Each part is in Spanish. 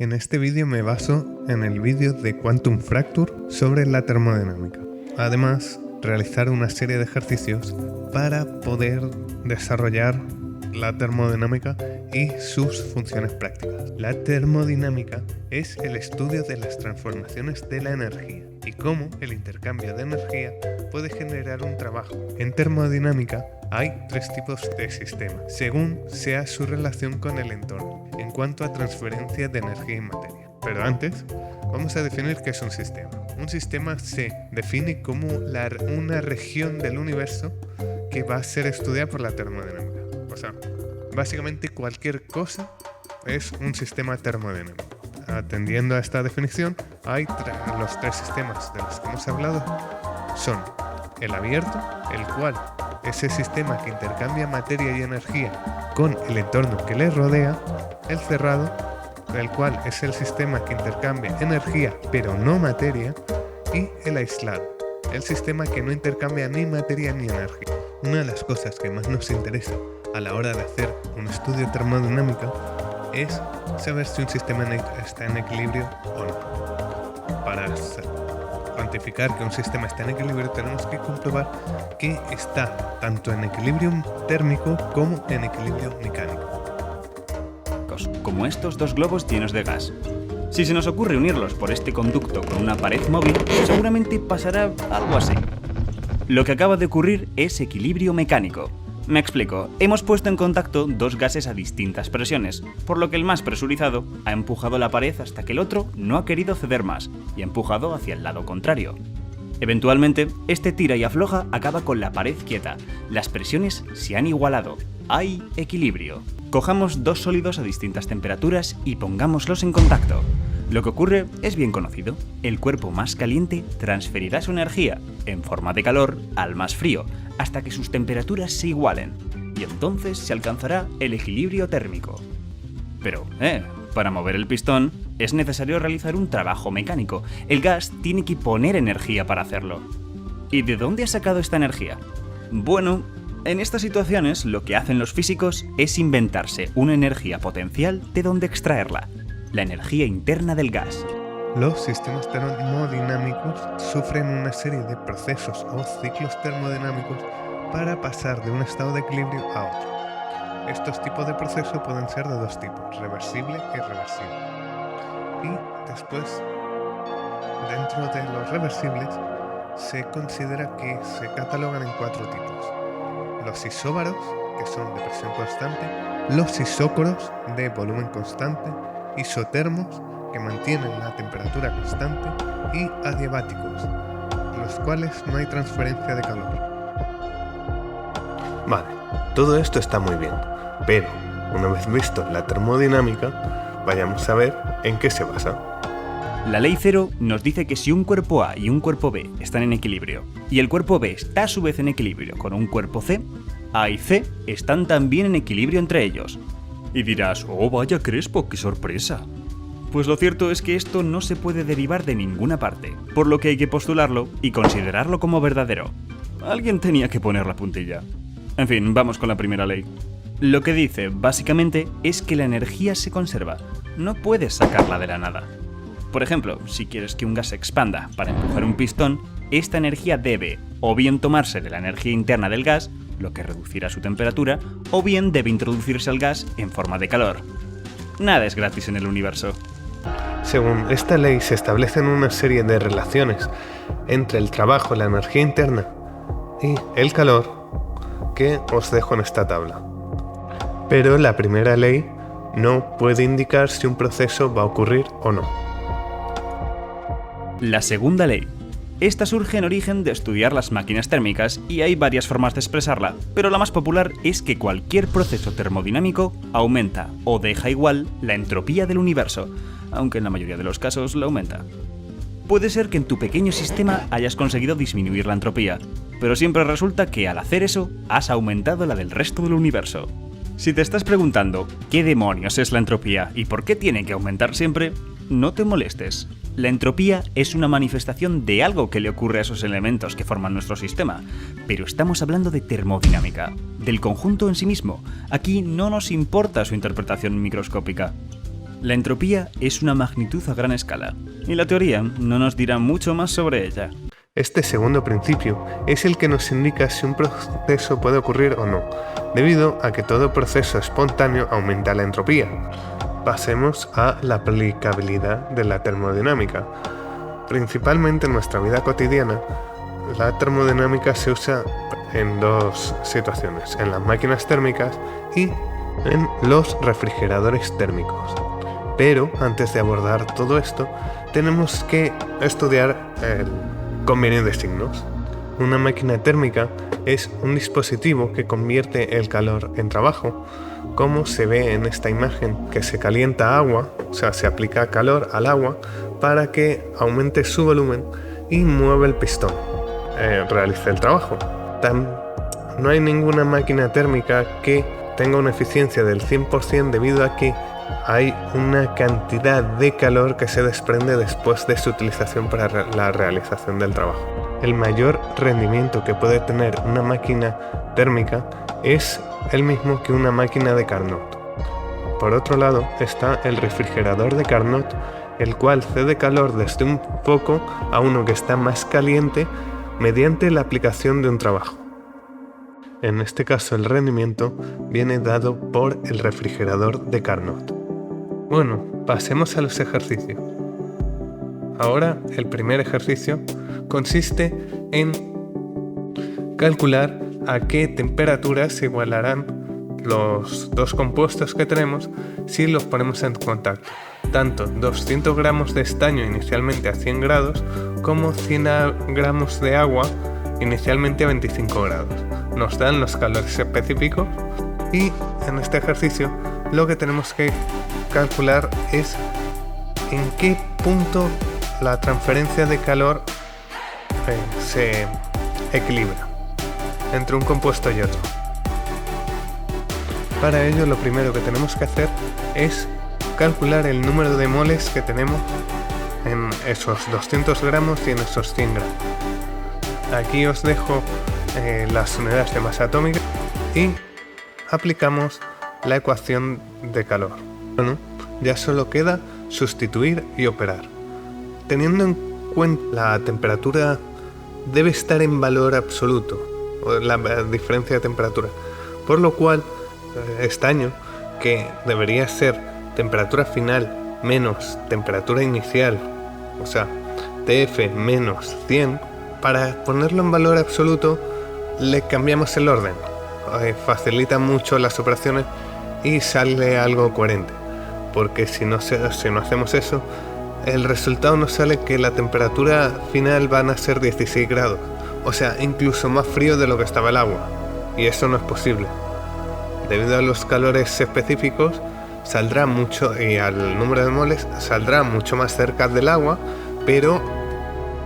En este vídeo me baso en el vídeo de Quantum Fracture sobre la termodinámica. Además, realizar una serie de ejercicios para poder desarrollar la termodinámica y sus funciones prácticas. La termodinámica es el estudio de las transformaciones de la energía y cómo el intercambio de energía puede generar un trabajo. En termodinámica hay tres tipos de sistemas, según sea su relación con el entorno, en cuanto a transferencia de energía y materia. Pero antes, vamos a definir qué es un sistema. Un sistema se define como una región del universo que va a ser estudiada por la termodinámica. O sea, básicamente cualquier cosa es un sistema termodinámico. Atendiendo a esta definición, hay los tres sistemas de los que hemos hablado. Son el abierto, el cual es el sistema que intercambia materia y energía con el entorno que le rodea. El cerrado, el cual es el sistema que intercambia energía pero no materia. Y el aislado, el sistema que no intercambia ni materia ni energía. Una de las cosas que más nos interesa a la hora de hacer un estudio termodinámico es saber si un sistema está en equilibrio o no. Para cuantificar que un sistema está en equilibrio tenemos que comprobar que está tanto en equilibrio térmico como en equilibrio mecánico. Como estos dos globos llenos de gas. Si se nos ocurre unirlos por este conducto con una pared móvil, seguramente pasará algo así. Lo que acaba de ocurrir es equilibrio mecánico. Me explico, hemos puesto en contacto dos gases a distintas presiones, por lo que el más presurizado ha empujado la pared hasta que el otro no ha querido ceder más y ha empujado hacia el lado contrario. Eventualmente, este tira y afloja acaba con la pared quieta, las presiones se han igualado, hay equilibrio. Cojamos dos sólidos a distintas temperaturas y pongámoslos en contacto. Lo que ocurre es bien conocido, el cuerpo más caliente transferirá su energía, en forma de calor, al más frío, hasta que sus temperaturas se igualen, y entonces se alcanzará el equilibrio térmico. Pero, para mover el pistón es necesario realizar un trabajo mecánico, el gas tiene que poner energía para hacerlo. ¿Y de dónde ha sacado esta energía? Bueno, en estas situaciones lo que hacen los físicos es inventarse una energía potencial de donde extraerla, la energía interna del gas. Los sistemas termodinámicos sufren una serie de procesos o ciclos termodinámicos para pasar de un estado de equilibrio a otro. Estos tipos de procesos pueden ser de dos tipos, reversible y irreversible. Y después, dentro de los reversibles, se considera que se catalogan en cuatro tipos. Los isóbaros, que son de presión constante, los isócoros, de volumen constante, isotermos, que mantienen la temperatura constante, y adiabáticos, los cuales no hay transferencia de calor. Vale, todo esto está muy bien, pero una vez visto la termodinámica, vayamos a ver en qué se basa. La ley cero nos dice que si un cuerpo A y un cuerpo B están en equilibrio, y el cuerpo B está a su vez en equilibrio con un cuerpo C, A y C están también en equilibrio entre ellos. Y dirás, oh vaya crespo, qué sorpresa. Pues lo cierto es que esto no se puede derivar de ninguna parte, por lo que hay que postularlo y considerarlo como verdadero. Alguien tenía que poner la puntilla. En fin, vamos con la primera ley. Lo que dice, básicamente, es que la energía se conserva, no puedes sacarla de la nada. Por ejemplo, si quieres que un gas se expanda para empujar un pistón, esta energía debe o bien tomarse de la energía interna del gas, lo que reducirá su temperatura, o bien debe introducirse al gas en forma de calor. Nada es gratis en el universo. Según esta ley se establecen una serie de relaciones entre el trabajo, la energía interna y el calor que os dejo en esta tabla. Pero la primera ley no puede indicar si un proceso va a ocurrir o no. La segunda ley. Esta surge en origen de estudiar las máquinas térmicas y hay varias formas de expresarla, pero la más popular es que cualquier proceso termodinámico aumenta o deja igual la entropía del universo, aunque en la mayoría de los casos la aumenta. Puede ser que en tu pequeño sistema hayas conseguido disminuir la entropía, pero siempre resulta que al hacer eso has aumentado la del resto del universo. Si te estás preguntando ¿qué demonios es la entropía y por qué tiene que aumentar siempre?, no te molestes. La entropía es una manifestación de algo que le ocurre a esos elementos que forman nuestro sistema, pero estamos hablando de termodinámica, del conjunto en sí mismo. Aquí no nos importa su interpretación microscópica. La entropía es una magnitud a gran escala, y la teoría no nos dirá mucho más sobre ella. Este segundo principio es el que nos indica si un proceso puede ocurrir o no, debido a que todo proceso espontáneo aumenta la entropía. Pasemos a la aplicabilidad de la termodinámica. Principalmente en nuestra vida cotidiana, la termodinámica se usa en dos situaciones, en las máquinas térmicas y en los refrigeradores térmicos. Pero antes de abordar todo esto, tenemos que estudiar el convenio de signos. Una máquina térmica es un dispositivo que convierte el calor en trabajo, como se ve en esta imagen, que se calienta agua, o sea, se aplica calor al agua para que aumente su volumen y mueve el pistón, realice el trabajo. No hay ninguna máquina térmica que tenga una eficiencia del 100% debido a que hay una cantidad de calor que se desprende después de su utilización para la realización del trabajo. El mayor rendimiento que puede tener una máquina térmica es el mismo que una máquina de Carnot. Por otro lado está el refrigerador de Carnot, el cual cede calor desde un foco a uno que está más caliente mediante la aplicación de un trabajo. En este caso el rendimiento viene dado por el refrigerador de Carnot. Bueno, pasemos a los ejercicios. Ahora el primer ejercicio consiste en calcular a qué temperatura se igualarán los dos compuestos que tenemos si los ponemos en contacto. Tanto 200 gramos de estaño inicialmente a 100 grados como 100 gramos de agua inicialmente a 25 grados. Nos dan los calores específicos y en este ejercicio lo que tenemos que calcular es en qué punto la transferencia de calor se equilibra entre un compuesto y otro. Para ello lo primero que tenemos que hacer es calcular el número de moles que tenemos en esos 200 gramos y en esos 100 gramos. Aquí os dejo las unidades de masa atómica y aplicamos la ecuación de calor. Bueno, ya solo queda sustituir y operar. Teniendo en cuenta la temperatura debe estar en valor absoluto, la diferencia de temperatura, por lo cual estaño, que debería ser temperatura final menos temperatura inicial, o sea, TF menos 100, para ponerlo en valor absoluto le cambiamos el orden. Facilita mucho las operaciones y sale algo coherente, porque si no hacemos eso, el resultado nos sale que la temperatura final van a ser 16 grados, o sea, incluso más frío de lo que estaba el agua, y eso no es posible. Debido a los calores específicos saldrá mucho, y al número de moles saldrá mucho más cerca del agua, pero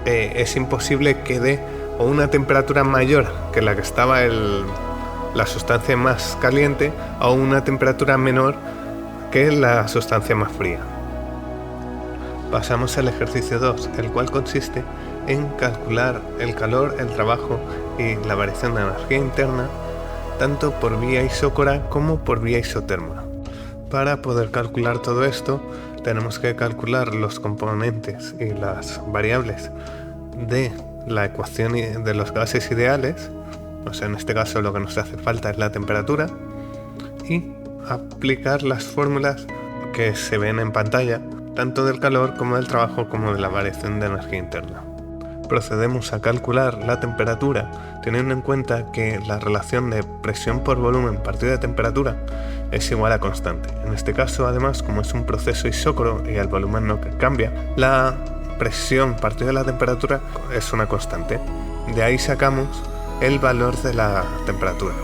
es imposible que dé o una temperatura mayor que la que estaba la sustancia más caliente o una temperatura menor que la sustancia más fría. Pasamos al ejercicio 2, el cual consiste en calcular el calor, el trabajo y la variación de energía interna tanto por vía isócora como por vía isoterma. Para poder calcular todo esto tenemos que calcular los componentes y las variables de la ecuación de los gases ideales, o sea, en este caso lo que nos hace falta es la temperatura, y aplicar las fórmulas que se ven en pantalla, tanto del calor como del trabajo como de la variación de energía interna. Procedemos a calcular la temperatura teniendo en cuenta que la relación de presión por volumen partido de temperatura es igual a constante. En este caso, además, como es un proceso isócoro y el volumen no cambia, la presión partido de la temperatura es una constante. De ahí sacamos el valor de la temperatura.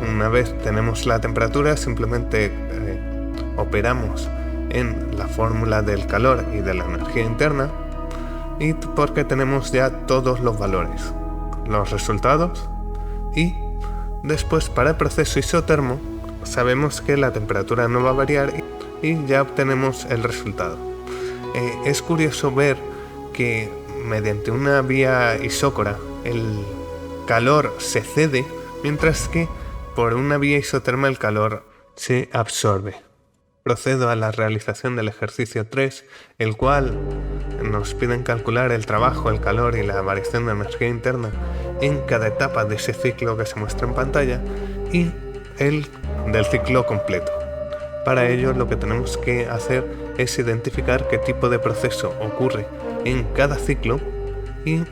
Una vez tenemos la temperatura, simplemente operamos en la fórmula del calor y de la energía interna, y porque tenemos ya todos los valores, los resultados, y después para el proceso isotermo sabemos que la temperatura no va a variar y ya obtenemos el resultado. Es curioso ver que mediante una vía isócora el calor se cede, mientras que por una vía isoterma el calor se absorbe. Procedo a la realización del ejercicio 3, el cual nos piden calcular el trabajo, el calor y la variación de energía interna en cada etapa de ese ciclo que se muestra en pantalla y el del ciclo completo. Para ello lo que tenemos que hacer es identificar qué tipo de proceso ocurre en cada ciclo y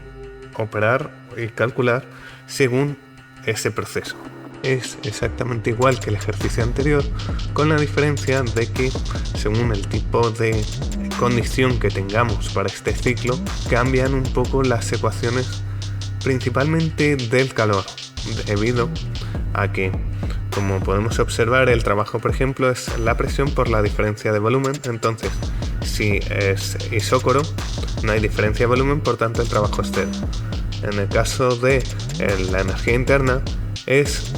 operar y calcular según ese proceso. Es exactamente igual que el ejercicio anterior, con la diferencia de que según el tipo de condición que tengamos para este ciclo, cambian un poco las ecuaciones, principalmente del calor, debido a que, como podemos observar, el trabajo, por ejemplo, es la presión por la diferencia de volumen. Entonces, si es isócoro, no hay diferencia de volumen, por tanto el trabajo es cero. En el caso de la energía interna, es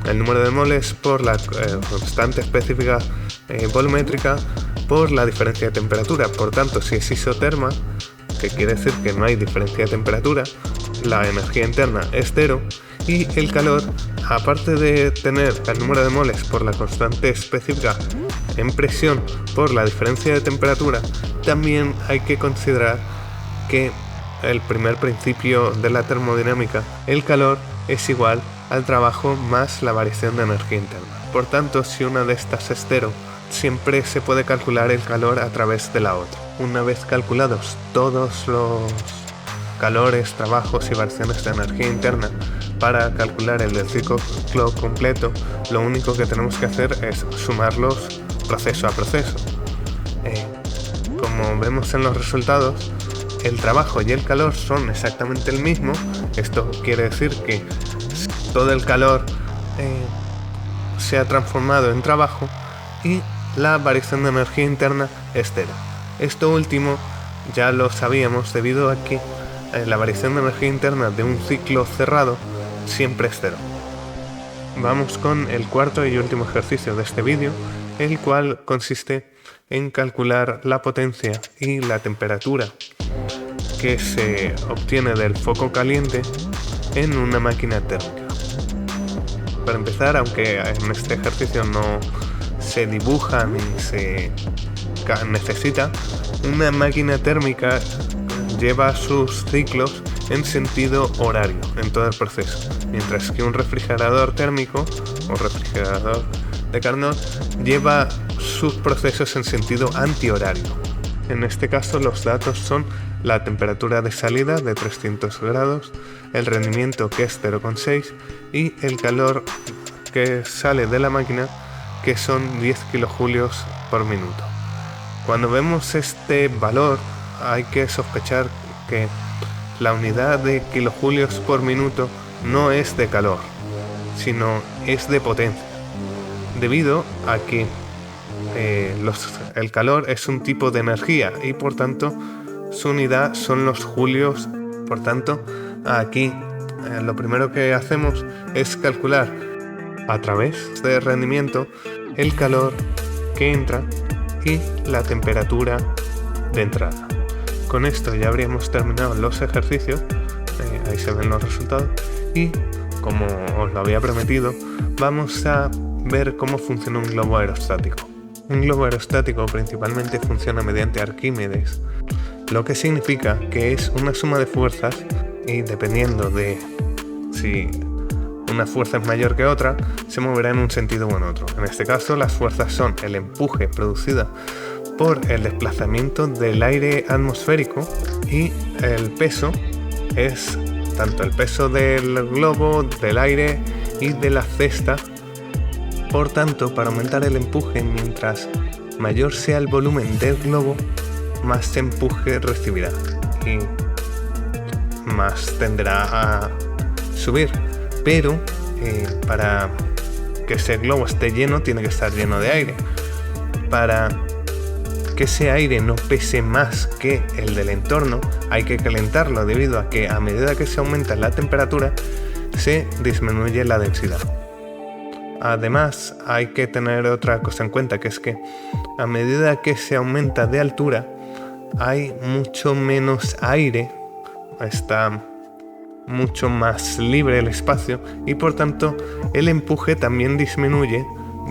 el número de moles por la constante específica volumétrica por la diferencia de temperatura. Por tanto, si es isoterma, que quiere decir que no hay diferencia de temperatura, la energía interna es cero y el calor, aparte de tener el número de moles por la constante específica en presión por la diferencia de temperatura, también hay que considerar que el primer principio de la termodinámica, el calor es igual al trabajo más la variación de energía interna. Por tanto, si una de estas es cero, siempre se puede calcular el calor a través de la otra. Una vez calculados todos los calores, trabajos y variaciones de energía interna para calcular el del ciclo completo, lo único que tenemos que hacer es sumarlos proceso a proceso. Como vemos en los resultados, el trabajo y el calor son exactamente el mismo. Esto quiere decir que todo el calor se ha transformado en trabajo y la variación de energía interna es cero. Esto último ya lo sabíamos debido a que la variación de energía interna de un ciclo cerrado siempre es cero. Vamos con el cuarto y último ejercicio de este vídeo, el cual consiste en calcular la potencia y la temperatura que se obtiene del foco caliente en una máquina térmica. Para empezar, aunque en este ejercicio no se dibuja ni se necesita, una máquina térmica lleva sus ciclos en sentido horario en todo el proceso, mientras que un refrigerador térmico o refrigerador de Carnot lleva sus procesos en sentido antihorario. En este caso los datos son la temperatura de salida de 300 grados, el rendimiento que es 0,6 y el calor que sale de la máquina que son 10 kilojulios por minuto. Cuando vemos este valor hay que sospechar que la unidad de kilojulios por minuto no es de calor, sino es de potencia, debido a que el calor es un tipo de energía y por tanto su unidad son los julios. Por tanto, aquí lo primero que hacemos es calcular a través de rendimiento el calor que entra y la temperatura de entrada. Con esto ya habríamos terminado los ejercicios, ahí se ven los resultados y, como os lo había prometido, vamos a ver cómo funciona un globo aerostático. Un globo aerostático principalmente funciona mediante Arquímedes, lo que significa que es una suma de fuerzas y dependiendo de si una fuerza es mayor que otra, se moverá en un sentido o en otro. En este caso, las fuerzas son el empuje producido por el desplazamiento del aire atmosférico y el peso es tanto el peso del globo, del aire y de la cesta. Por tanto, para aumentar el empuje, mientras mayor sea el volumen del globo, más empuje recibirá y más tenderá a subir. Pero para que ese globo esté lleno, tiene que estar lleno de aire. Para que ese aire no pese más que el del entorno, hay que calentarlo, debido a que a medida que se aumenta la temperatura, se disminuye la densidad. Además, hay que tener otra cosa en cuenta, que es que a medida que se aumenta de altura, hay mucho menos aire, está mucho más libre el espacio y por tanto el empuje también disminuye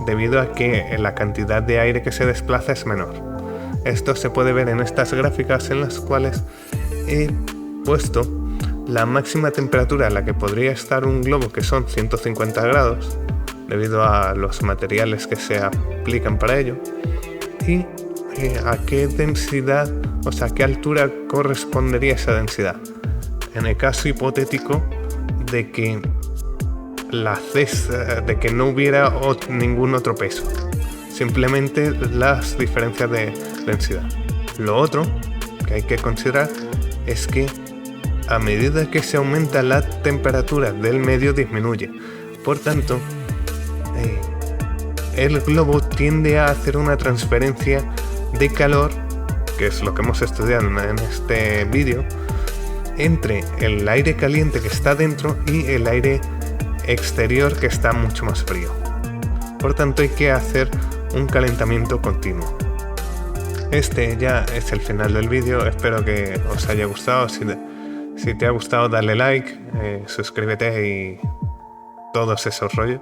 debido a que la cantidad de aire que se desplaza es menor. Esto se puede ver en estas gráficas en las cuales he puesto la máxima temperatura a la que podría estar un globo, que son 150 grados, debido a los materiales que se aplican para ello, y a qué densidad, o sea, a qué altura correspondería esa densidad. En el caso hipotético de que de que no hubiera ningún otro peso, simplemente las diferencias de densidad. Lo otro que hay que considerar es que a medida que se aumenta la temperatura del medio disminuye. Por tanto, el globo tiende a hacer una transferencia de calor, que es lo que hemos estudiado en este vídeo, entre el aire caliente que está dentro y el aire exterior que está mucho más frío. Por tanto, hay que hacer un calentamiento continuo. Este ya es el final del vídeo, espero que os haya gustado. Si te ha gustado, dale like, suscríbete y todos esos rollos.